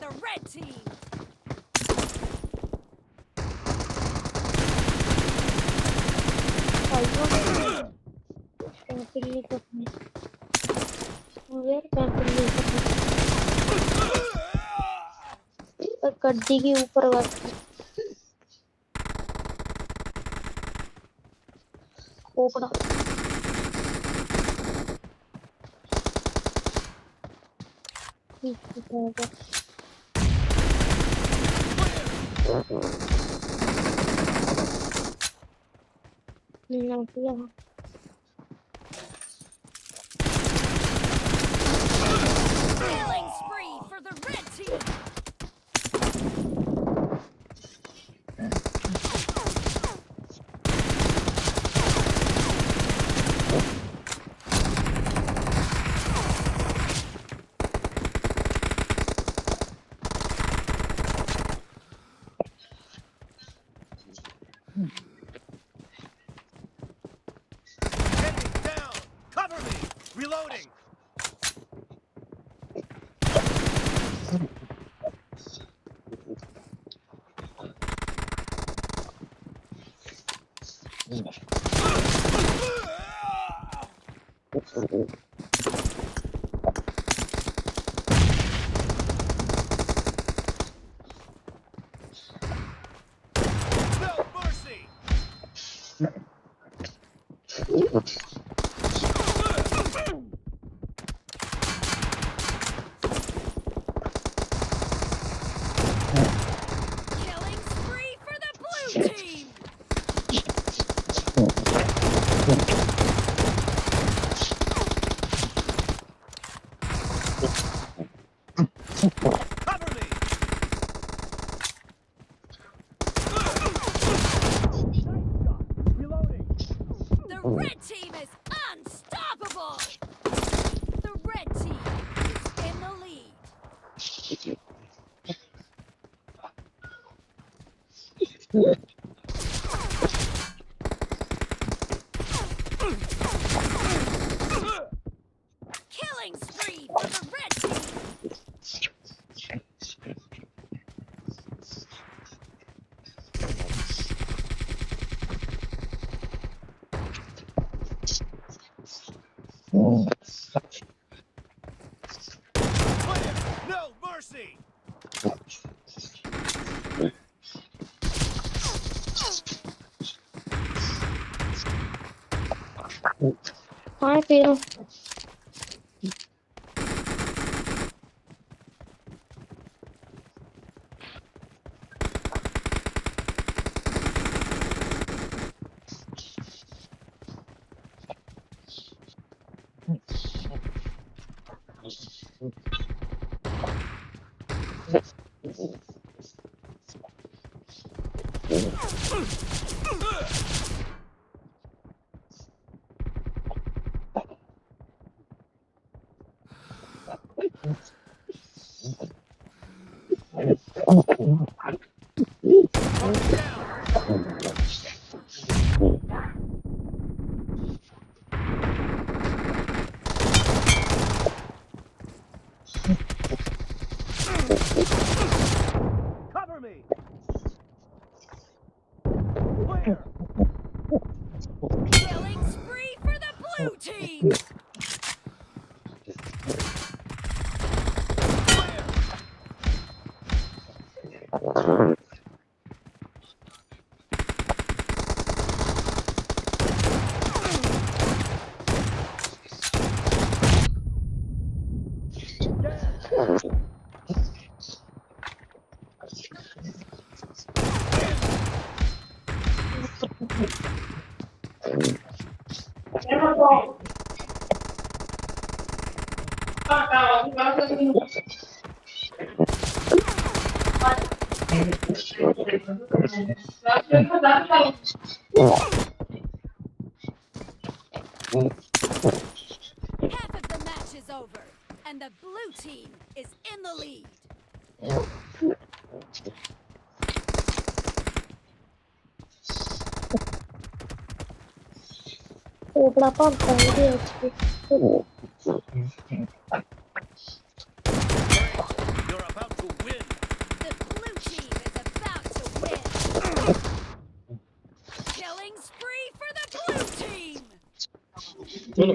the red team. गड्डी के ऊपर खोपड़ा Killing spree for the red team. Heading down! Cover me! Reloading! No mercy! Killing spree for the blue team. Cover me! Reloading! The red team is unstoppable. The red team is in the lead. Killing spree for the red team. Clear! No mercy! I feel Cover me! Clear! Killing spree for the blue team. Half of the match is over, and the blue team is in the lead. खोपड़ा पड़ता है You're about to win. चलो